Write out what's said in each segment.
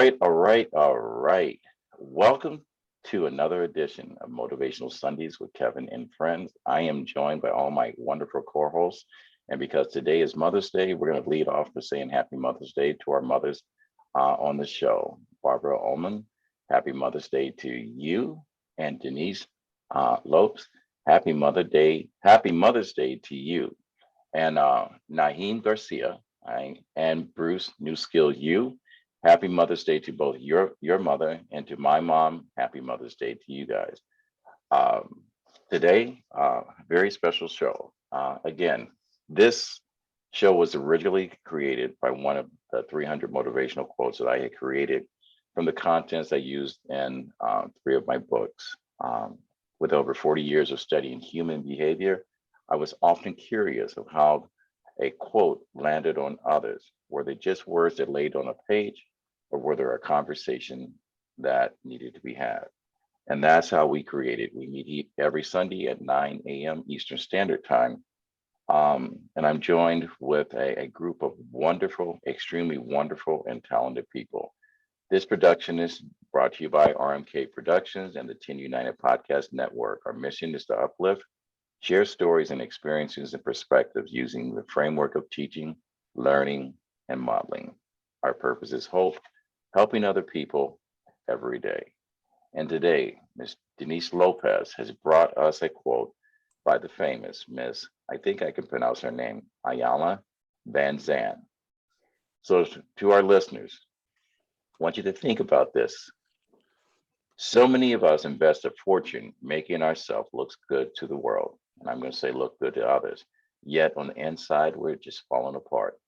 All right. Welcome to another edition of Motivational Sundays with Kevin and friends. I am joined by all my wonderful co-hosts. And because today is Mother's Day, we're going to lead off with saying Happy Mother's Day to our mothers on the show. Barbara Ullman, Happy Mother's Day to you. And Denise Lopes, Happy Mother's Day. Happy Mother's Day to you. And Naheem Garcia and Bruce Newskill, you. Happy Mother's Day to both your mother and to my mom. Happy Mother's Day to you guys. Today, very special show. Again, this show was originally created by one of the 300 motivational quotes that I had created from the contents I used in 3 of my books. With over 40 years of studying human behavior, I was often curious of how a quote landed on others. Were they just words that laid on a page, or were there a conversation that needed to be had? And that's how we created. We meet every Sunday at 9 a.m. Eastern Standard Time. And I'm joined with a group of wonderful, extremely wonderful and talented people. This production is brought to you by RMK Productions and the 10 United Podcast Network. Our mission is to uplift, share stories and experiences and perspectives using the framework of teaching, learning, and modeling. Our purpose is hope, helping other people every day. And today, Ms. Denise Lopez has brought us a quote by the famous Miss, I think I can pronounce her name, Ayala Van Zandt. So to our listeners, I want you to think about this. So many of us invest a fortune making ourselves look good to the world. And I'm going to say look good to others. Yet on the inside, we're just falling apart.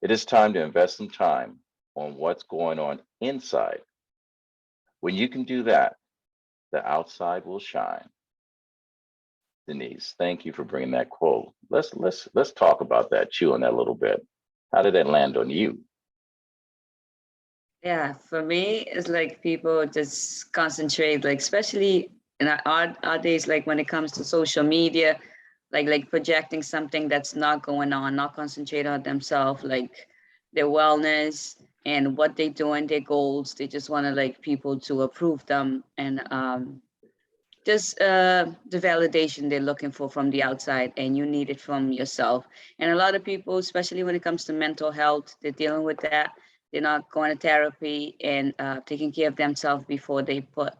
It is time to invest some time on what's going on inside. When you can do that, the outside will shine. Denise, thank you for bringing that quote. Let's talk about that, chew on that a little bit. How did that land on you? Yeah, for me, it's like people just concentrate, like especially in our days, like when it comes to social media, like projecting something that's not going on, not concentrate on themselves, like their wellness and what they do and their goals. They just want to like people to approve them and just the validation they're looking for from the outside, and you need it from yourself. And a lot of people, especially when it comes to mental health, they're dealing with that. They're not going to therapy and taking care of themselves before they put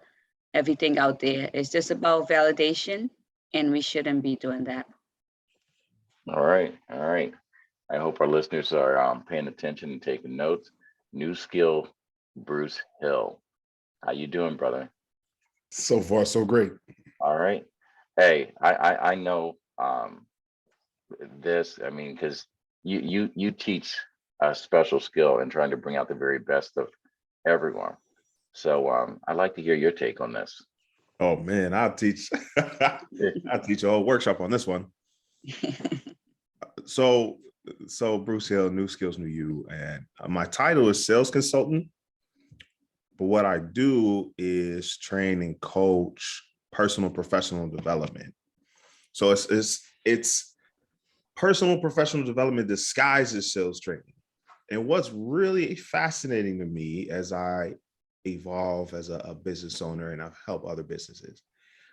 everything out there. It's just about validation, and we shouldn't be doing that. All right, all right. I hope our listeners are paying attention and taking notes. New skill, Bruce Hill. How you doing, brother? So far, so great. All right. Hey, I know this. I mean, because you teach a special skill in trying to bring out the very best of everyone. So I'd like to hear your take on this. Oh man, I'll teach. I'll teach a whole workshop on this one. So, Bruce Hill, New Skills, New You, and my title is sales consultant. But what I do is train and coach personal professional development. So it's personal professional development disguised as sales training. And what's really fascinating to me as I evolve as a business owner and I've helped other businesses,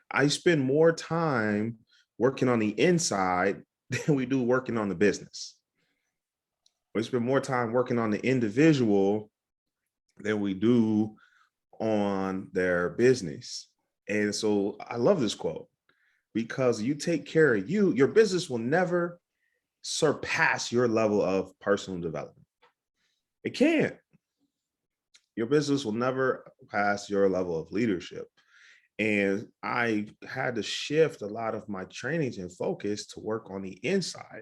I spend more time working on the inside than we do working on the business. We spend more time working on the individual than we do on their business. And so I love this quote because you take care of you, your business will never surpass your level of personal development. It can't. Your business will never pass your level of leadership. And I had to shift a lot of my trainings and focus to work on the inside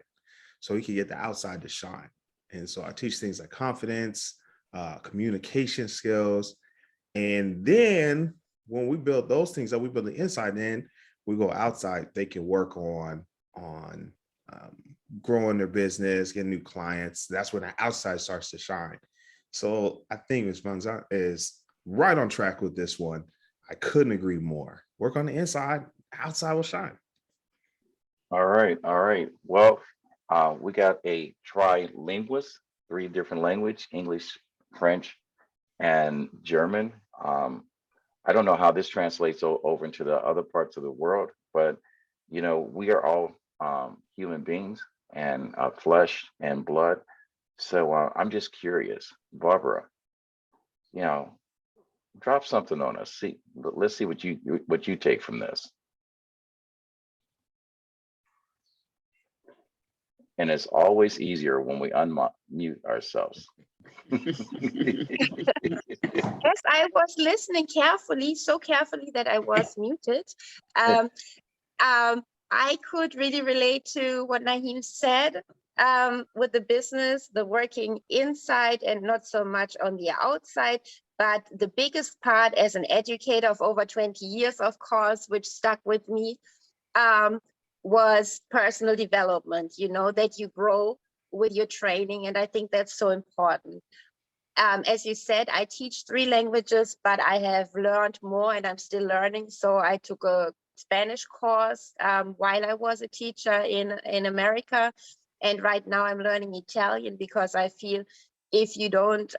so we can get the outside to shine. And so I teach things like confidence, communication skills. And then when we build those things up, we build the inside, then we go outside, they can work on growing their business, getting new clients. That's when the outside starts to shine. So I think Ms. Manzan is right on track with this one. I couldn't agree more. Work on the inside, outside will shine. All right, all right. Well, we got a trilinguist, 3 different language, English, French, and German. I don't know how this translates over into the other parts of the world, but we are all human beings and flesh and blood. So I'm just curious, Barbara, you know, drop something on us. Let's see what you take from this. And it's always easier when we unmute ourselves. Yes, I was listening carefully, so carefully that I was muted. Um, I could really relate to what Naheem said with the business, the working inside and not so much on the outside. But the biggest part as an educator of over 20 years, of course, which stuck with me, was personal development, that you grow with your training. And I think that's so important. As you said, I teach 3 languages, but I have learned more and I'm still learning. So I took a Spanish course while I was a teacher in America. And right now I'm learning Italian because I feel if you don't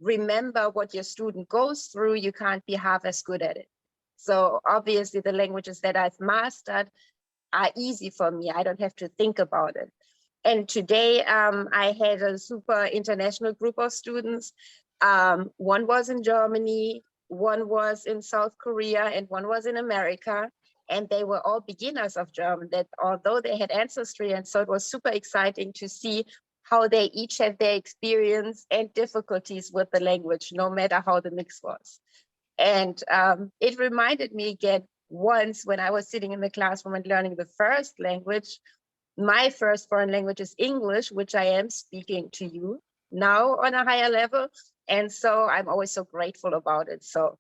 remember what your student goes through, you can't be half as good at it. So obviously the languages that I've mastered are easy for me. I don't have to think about it. And today I had a super international group of students. One was in Germany, one was in South Korea, and one was in America. And they were all beginners of German, that although they had ancestry. And so it was super exciting to see how they each had their experience and difficulties with the language, no matter how the mix was. And it reminded me again, once when I was sitting in the classroom and learning the first language, my first foreign language is English, which I am speaking to you now on a higher level. And so I'm always so grateful about it. So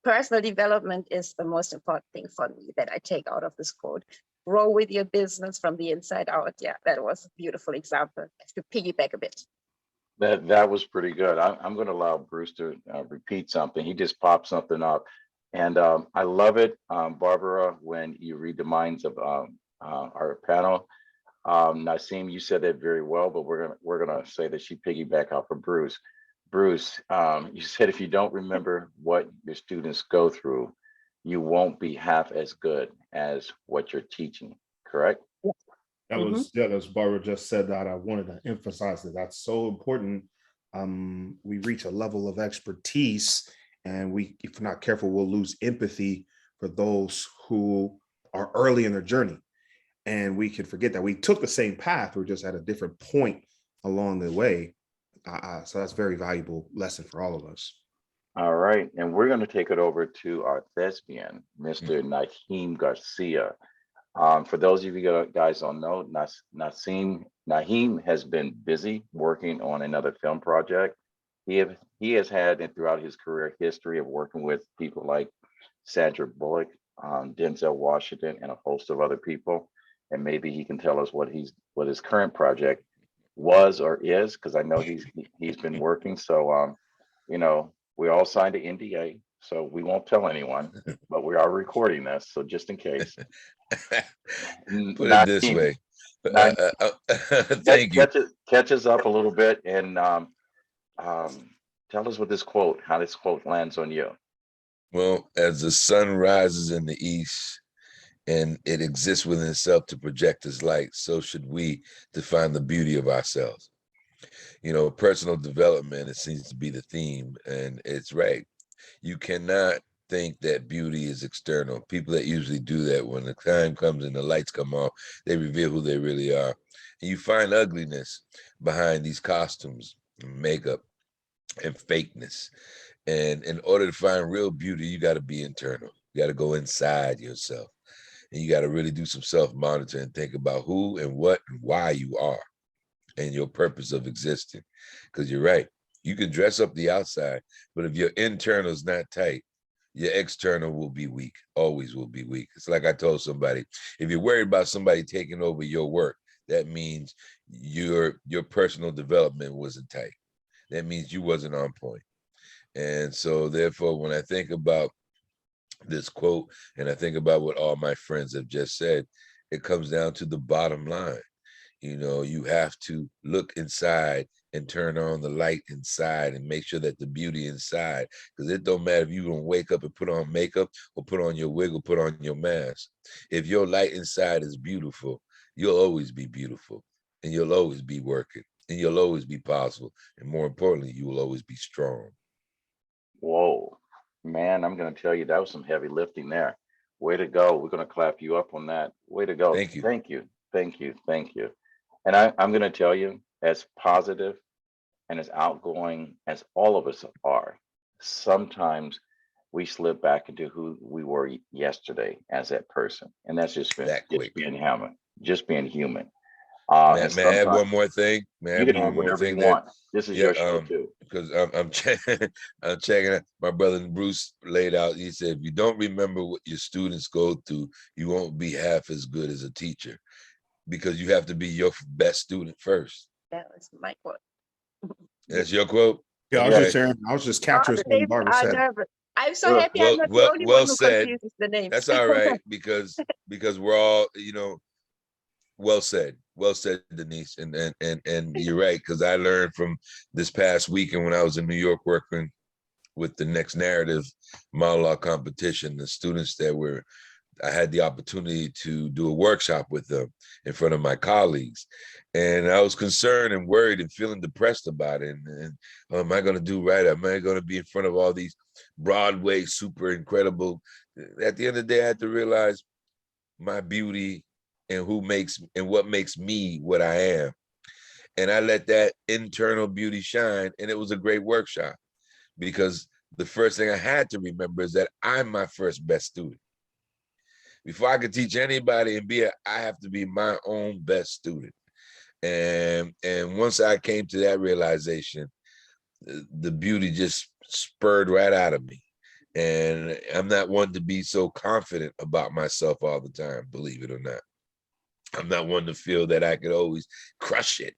personal development is the most important thing for me that I take out of this quote. Grow with your business from the inside out. Yeah, that was a beautiful example. I have to piggyback a bit. That was pretty good. I'm going to allow Bruce to repeat something. He just popped something up, and I love it, Barbara, when you read the minds of our panel. Nasim, you said that very well, but we're gonna say that she piggyback off of Bruce. Bruce, you said if you don't remember what your students go through, you won't be half as good as what you're teaching. Correct? That was as Barbara just said that. I wanted to emphasize that that's so important. We reach a level of expertise, and if we're not careful, we'll lose empathy for those who are early in their journey. And we can forget that we took the same path, we're just at a different point along the way. So that's a very valuable lesson for all of us. All right, and we're going to take it over to our thespian, Mr. Naheem Garcia. For those of you guys don't know, Naheem has been busy working on another film project. He has had, and throughout his career, history of working with people like Sandra Bullock, Denzel Washington, and a host of other people. And maybe he can tell us what his current project was or is, because I know he's been working. So we all signed an NDA, so we won't tell anyone, but we are recording this, so just in case. Put it this way. Thank you. Catch us up a little bit and tell us how this quote lands on you. Well, as the sun rises in the east and it exists within itself to project its light, so should we define the beauty of ourselves. Personal development, it seems to be the theme, and it's right. You cannot think that beauty is external. People that usually do that, when the time comes and the lights come off, they reveal who they really are. And you find ugliness behind these costumes, makeup, and fakeness. And in order to find real beauty, you got to be internal. You got to go inside yourself. And you got to really do some self-monitoring and think about who and what and why you are and your purpose of existing. Because you're right. You can dress up the outside, but if your internal is not tight, your external will be weak, always will be weak. It's like I told somebody, if you're worried about somebody taking over your work, that means your personal development wasn't tight. That means you wasn't on point. And so therefore, when I think about this quote and I think about what all my friends have just said, it comes down to the bottom line. You have to look inside and turn on the light inside and make sure that the beauty inside, because it don't matter if you gonna wake up and put on makeup or put on your wig or put on your mask. If your light inside is beautiful, you'll always be beautiful, and you'll always be working, and you'll always be possible. And more importantly, you will always be strong. Whoa, man, I'm going to tell you that was some heavy lifting there. Way to go. We're going to clap you up on that. Way to go. Thank you. Thank you. Thank you. Thank you. And I'm going to tell you, as positive and as outgoing as all of us are, sometimes we slip back into who we were yesterday as that person. And that's just That quick. being human, just being human. May I add one more thing? May I You add can one have more whatever you thing there? want. This is your show too. Because I'm I'm checking out. My brother Bruce laid out. He said, if you don't remember what your students go through, you won't be half as good as a teacher, because you have to be your best student first. That was my quote. That's your quote. Yeah, I was just sharing. I was just capturing The something names Barbara are said. nervous. I'm so happy I'm not the Well, only well one who said. confuses the names. That's all right, because we're all, well said, Denise, and you're right, because I learned from this past weekend when I was in New York working with the Next Narrative monologue competition. The students I had the opportunity to do a workshop with them in front of my colleagues, and I was concerned and worried and feeling depressed about it. And am I going to do right? Am I going to be in front of all these Broadway super incredible? At the end of the day, I had to realize my beauty and what makes me what I am. And I let that internal beauty shine. And it was a great workshop, because the first thing I had to remember is that I'm my first best student. Before I could teach anybody I have to be my own best student. And once I came to that realization, the beauty just spurred right out of me. And I'm not one to be so confident about myself all the time, believe it or not. I'm not one to feel that I could always crush it.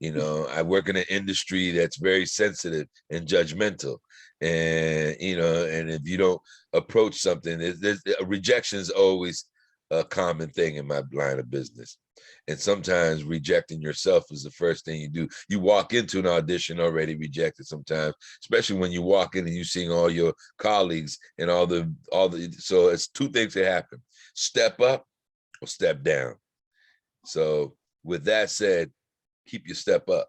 I work in an industry that's very sensitive and judgmental. And, and if you don't approach something, rejection is always a common thing in my line of business. And sometimes rejecting yourself is the first thing you do. You walk into an audition already rejected sometimes, especially when you walk in and you're seeing all your colleagues and so it's two things that happen: step up or step down. So with that said, keep your step up.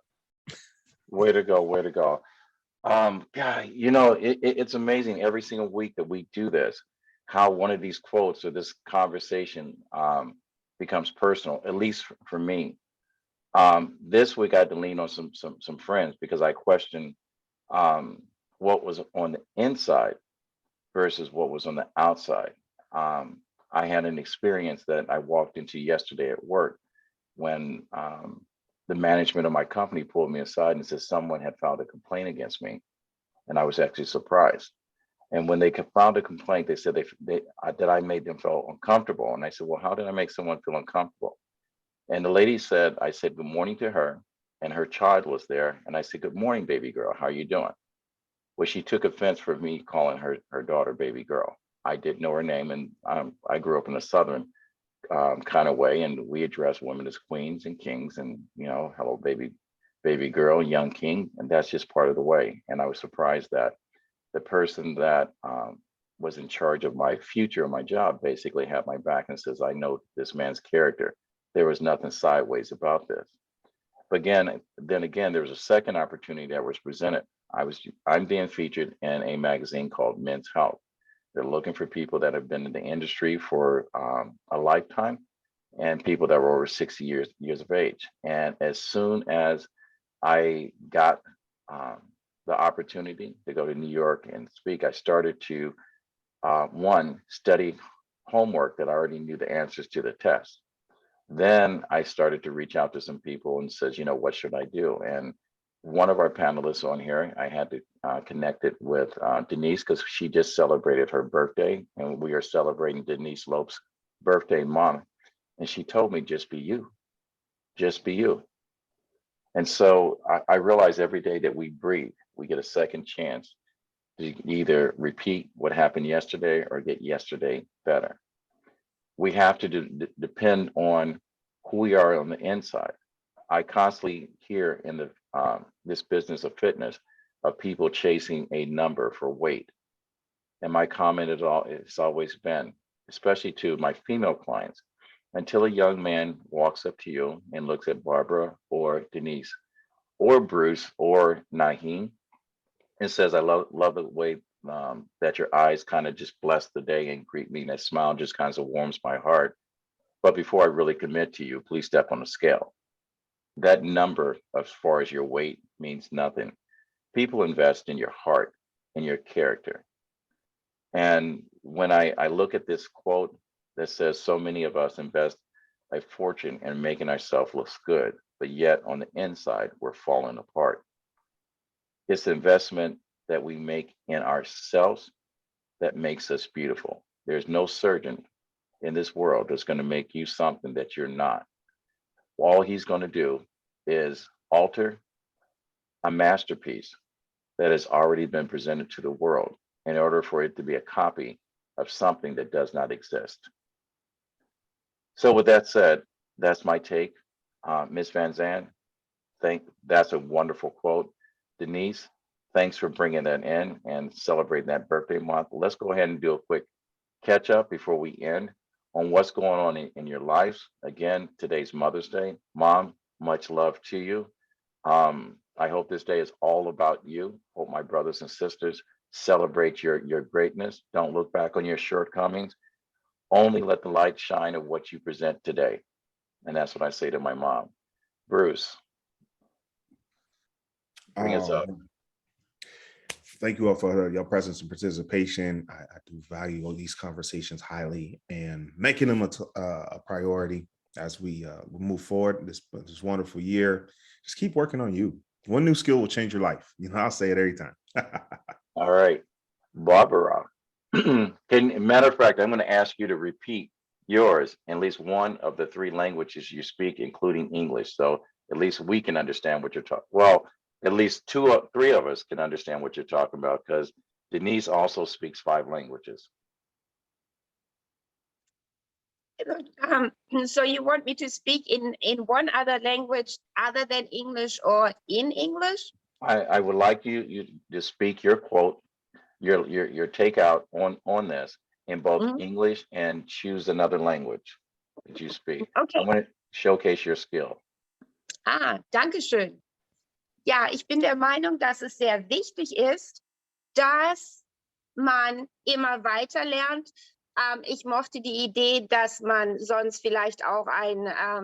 Way to go. Way to go. God, it's amazing every single week that we do this, how one of these quotes or this conversation becomes personal, at least for me. This week I had to lean on some friends, because I questioned what was on the inside versus what was on the outside. I had an experience that I walked into yesterday at work when the management of my company pulled me aside and said someone had filed a complaint against me. And I was actually surprised. And when they filed a complaint, they said that I made them feel uncomfortable. And I said, well, how did I make someone feel uncomfortable? And the lady said, I said good morning to her, and her child was there. And I said, good morning, baby girl, how are you doing? Well, she took offense for me calling her daughter baby girl. I didn't know her name, and I grew up in a Southern kind of way, and we address women as queens and kings, and hello baby girl, young king, and that's just part of the way. And I was surprised that the person that was in charge of my future, my job, basically had my back and says, I know this man's character. There was nothing sideways about this. But then again, there was a second opportunity that was presented. I'm being featured in a magazine called Men's Health. They're looking for people that have been in the industry for a lifetime, and people that were over 60 years of age. And as soon as I got the opportunity to go to New York and speak, I started to study homework that I already knew the answers to the test. Then I started to reach out to some people and says, what should I do? And one of our panelists on here, I had to connect it with Denise, because she just celebrated her birthday, and we are celebrating Denise Lope's birthday month. And she told me, just be you, just be you. And so I realize every day that we breathe, we get a second chance to either repeat what happened yesterday or get yesterday better. We have to depend on who we are on the inside. I constantly hear in the this business of fitness, of people chasing a number for weight. And my comment it's always been, especially to my female clients, until a young man walks up to you and looks at Barbara or Denise or Bruce or Naheem and says, I love the way that your eyes kind of just bless the day and greet me. And that smile just kind of warms my heart. But before I really commit to you, please step on the scale. That number as far as your weight means nothing. People invest in your heart and your character. And when I look at this quote that says so many of us invest a fortune in making ourselves look good, but yet on the inside, we're falling apart. It's the investment that we make in ourselves that makes us beautiful. There's no surgeon in this world that's going to make you something that you're not. All he's going to do is alter a masterpiece that has already been presented to the world in order for it to be a copy of something that does not exist. So with that said, that's my take. Ms. Van Zandt, that's a wonderful quote. Denise, thanks for bringing that in and celebrating that birthday month. Let's go ahead and do a quick catch up before we end on what's going on in your lives. Again, today's Mother's Day. Mom, much love to you. I hope this day is all about you. Hope my brothers and sisters celebrate your greatness. Don't look back on your shortcomings. Only let the light shine of what you present today. And that's what I say to my mom. Bruce, bring us up. Thank you all for your presence and participation. I do value all these conversations highly, and making them a priority as we move forward this wonderful year. Just keep working on you. One new skill will change your life. You know, I'll say it every time. All right, Barbara. Matter of fact, I'm going to ask you to repeat yours in at least one of the 3 languages you speak, including English. So at least we can understand what you're talking. Well, at least 2 or 3 of us can understand what you're talking about, because Denise also speaks 5 languages. So you want me to speak in one other language other than English or in English? I would like you to speak your quote, your takeout on this in both English, and choose another language that you speak. Okay. I want to showcase your skill. Danke schön. Ja, ich bin der Meinung, dass es sehr wichtig ist, dass man immer weiter lernt. Ich mochte die Idee, dass man sonst vielleicht auch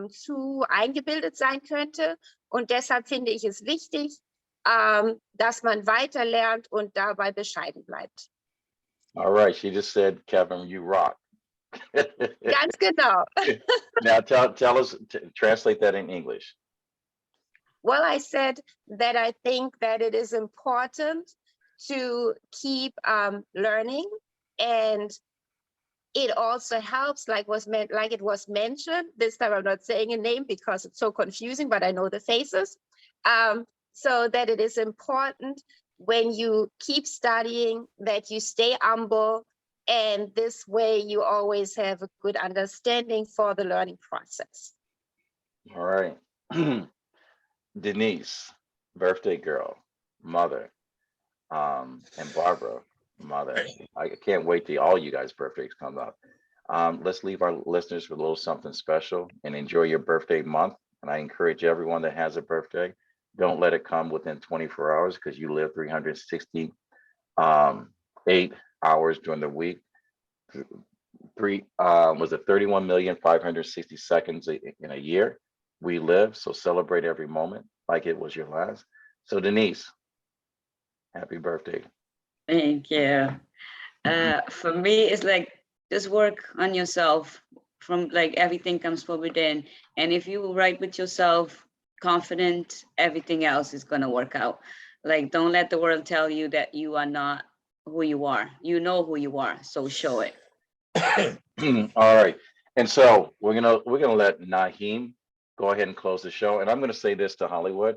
zu eingebildet sein könnte. Und deshalb finde ich es wichtig, dass man weiter lernt und dabei bescheiden bleibt. All right, she just said, Kevin, you rock. Ganz genau. Now tell us, translate that in English. Well, I said that I think that it is important to keep learning, and it also helps, like it was mentioned. This time I'm not saying a name because it's so confusing, but I know the faces. So that it is important when you keep studying that you stay humble, and this way you always have a good understanding for the learning process. All right. Denise, birthday girl, mother, and Barbara, mother. I can't wait till all you guys' birthdays come up. Let's leave our listeners with a little something special and enjoy your birthday month. And I encourage everyone that has a birthday, don't let it come within 24 hours, because you live 368 hours during the week. 31,560 seconds in a year we live. So celebrate every moment like it was your last. So Denise, happy birthday. Thank you. For me, it's like just work on yourself. From like everything comes from within, and if you write with yourself confident, everything else is going to work out. Like, don't let the world tell you that you are not who you are. You know who you are, so show it. All right, and so we're gonna let Naheem go ahead and close the show. And I'm gonna say this to Hollywood.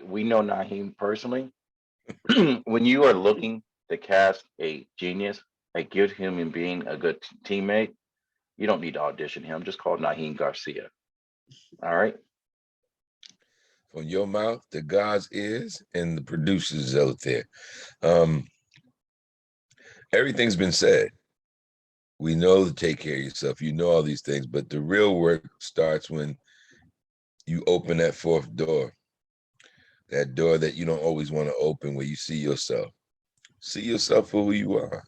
We know Naheem personally. When you are looking to cast a genius, a good human being, a good teammate, you don't need to audition him. Just call Naheem Garcia. All right. from your mouth to God's ears and the producers out there. Everything's been said. We know to take care of yourself. You know all these things, but the real work starts when you open that fourth door, that door that you don't always want to open, where you see yourself. See yourself for who you are.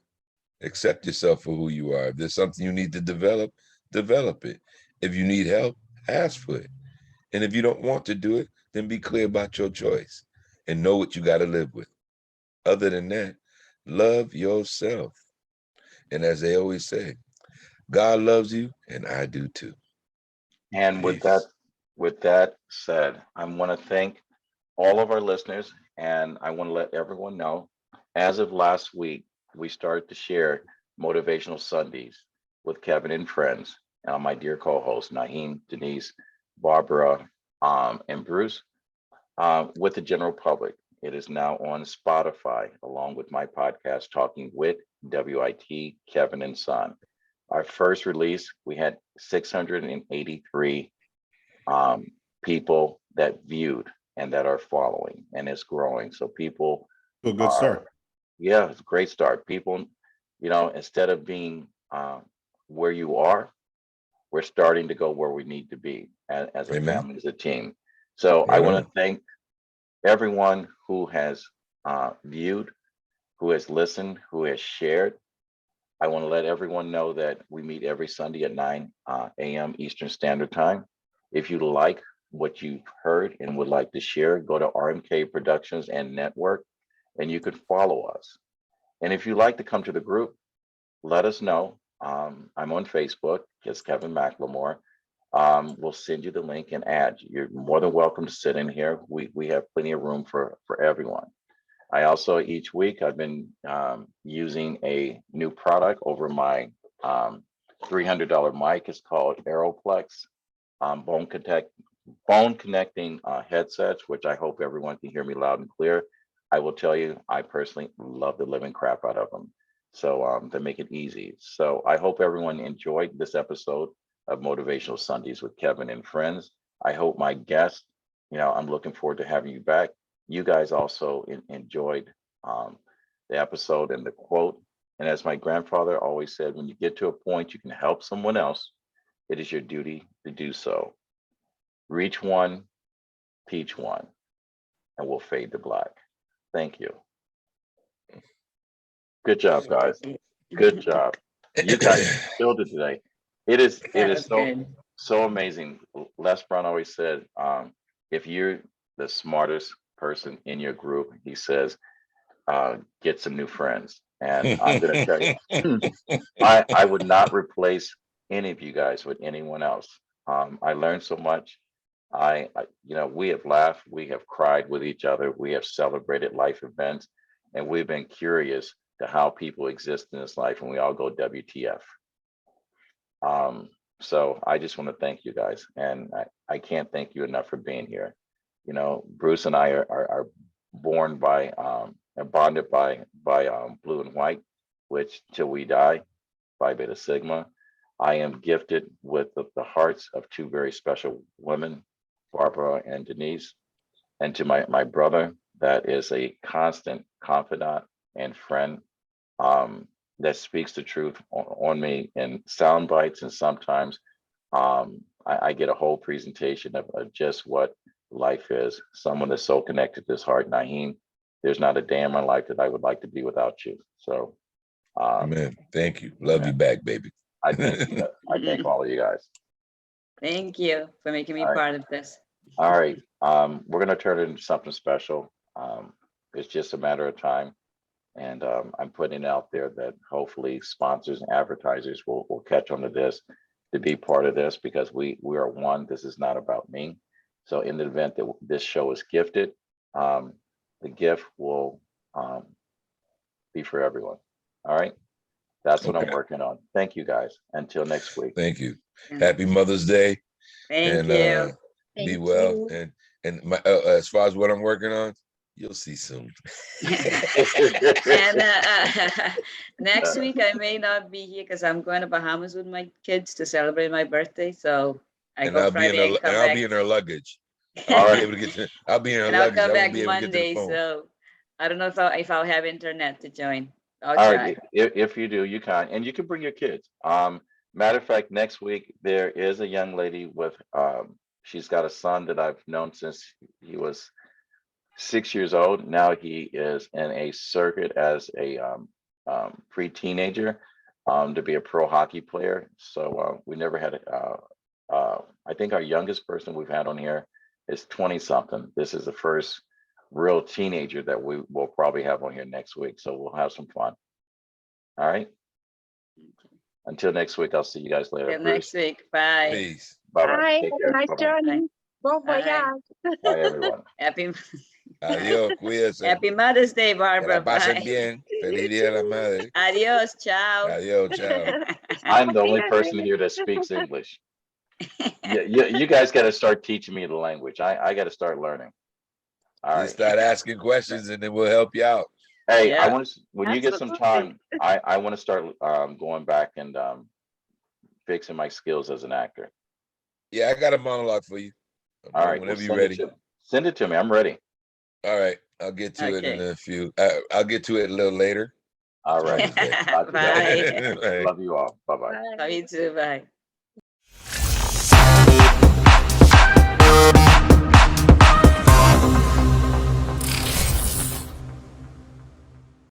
Accept yourself for who you are. If there's something you need to develop, develop it. If you need help, ask for it. And if you don't want to do it, then be clear about your choice and know what you got to live with. Other than that, love yourself. And as they always say, God loves you and I do too. And Peace. with that said, I want to thank all of our listeners, and I want to let everyone know, as of last week, we started to share Motivational Sundays with Kevin and friends, and my dear co-hosts, Naheem, Denise, Barbara, and Bruce, with the general public. It is now on Spotify, along with my podcast, Talking with WIT, Kevin and Son. Our first release, we had 683 people that viewed and that are following, and it's growing. So people So good start. yeah, it's a great start. People, instead of being where you are, we're starting to go where we need to be as a Amen. family, as a team. So I Right want on. to thank everyone who has viewed, who has listened, who has shared. I want to let everyone know that we meet every Sunday at 9 a.m. Eastern Standard Time. If you like what you've heard and would like to share, go to RMK Productions and Network, and you could follow us. And if you'd like to come to the group, let us know. I'm on Facebook, it's Kevin McLemore. We'll send you the link and add. You're more than welcome to sit in here. We have plenty of room for everyone. I also, each week, I've been using a new product over my $300 mic. It's called Aeroplex bone connecting headsets, which I hope everyone can hear me loud and clear. I will tell you, I personally love the living crap out of them. So they make it easy. So I hope everyone enjoyed this episode of Motivational Sundays with Kevin and friends. I hope my guests, I'm looking forward to having you back. You guys also enjoyed the episode and the quote. And as my grandfather always said, when you get to a point you can help someone else, it is your duty to do so. Reach one, teach one, and we'll fade to black. Thank you. Good job, guys. Good job. You guys killed it today. It is so amazing. Les Brown always said, if you're the smartest person in your group, he says, get some new friends. And I'm gonna tell you, I would not replace any of you guys with anyone else. I learned so much. We have laughed, we have cried with each other, we have celebrated life events, and we've been curious to how people exist in this life, and we all go WTF. So I just want to thank you guys, and I can't thank you enough for being here. Bruce and I are born by and bonded by blue and white, which till we die, Phi Beta Sigma. I am gifted with the hearts of two very special women, Barbara and Denise, and to my brother, that is a constant confidant and friend, that speaks the truth on me in sound bites, and sometimes I get a whole presentation of just what life is. Someone that's so connected to his heart. Naheem, there's not a day in my life that I would like to be without you. So Amen. Thank you. Love you back, baby. I thank you. I thank all of you guys. Thank you for making me All right. part of this. All right. We're gonna turn it into something special. It's just a matter of time. And I'm putting it out there that hopefully sponsors and advertisers will catch on to this, to be part of this, because we are one. This is not about me. So in the event that this show is gifted, the gift will be for everyone. All right. That's what I'm working on. Thank you guys. Until next week. Thank you. Happy Mother's Day. Thank And you. be Thank well. you. And my, as far as what I'm working on, you'll see soon. And next week I may not be here because I'm going to Bahamas with my kids to celebrate my birthday. So I And go I'll be in Friday her, and come and I'll back. be in her luggage. I'll be able to get to. I'll be in her And I'll luggage. I come won't back be able to get to the Monday, phone. so I don't know if I'll have internet to join. I'll All try. right, if you do, you can, and you can bring your kids. Matter of fact, next week there is a young lady with she's got a son that I've known since he was 6 years old. Now he is in a circuit as a pre-teenager to be a pro hockey player. So we never had I think our youngest person we've had on here is 20 something. This is the first real teenager that we will probably have on here next week. So we'll have some fun. All right. Until next week, I'll see you guys later. Till next week. Bye. Peace. Bye bye. Bye. Take Have a care. nice Bye-bye. journey. Bon Bye. voyage. Bye everyone. Happy Adiós, cuídese. Happy Mother's Day, Que Barbara. la pasen Bye. bien. Feliz Día de la Madre. Adios. Ciao. Adiós, chao. I'm the only Bye. person here that speaks English. Yeah, you guys got to start teaching me the language. I got to start learning. All right. Just start asking questions and then we'll help you out. Hey, I Yeah. want to, when you get some Absolutely. time, I want to start going back and fixing my skills as an actor. Yeah, I got a monologue for you. All right, Whenever well, you're ready. send it to me. I'm ready. All right. I'll get to it in Okay. a few. I'll get to it a little later. All right. Talk to you Bye. later. Love you all. Bye bye. Love you too. Bye.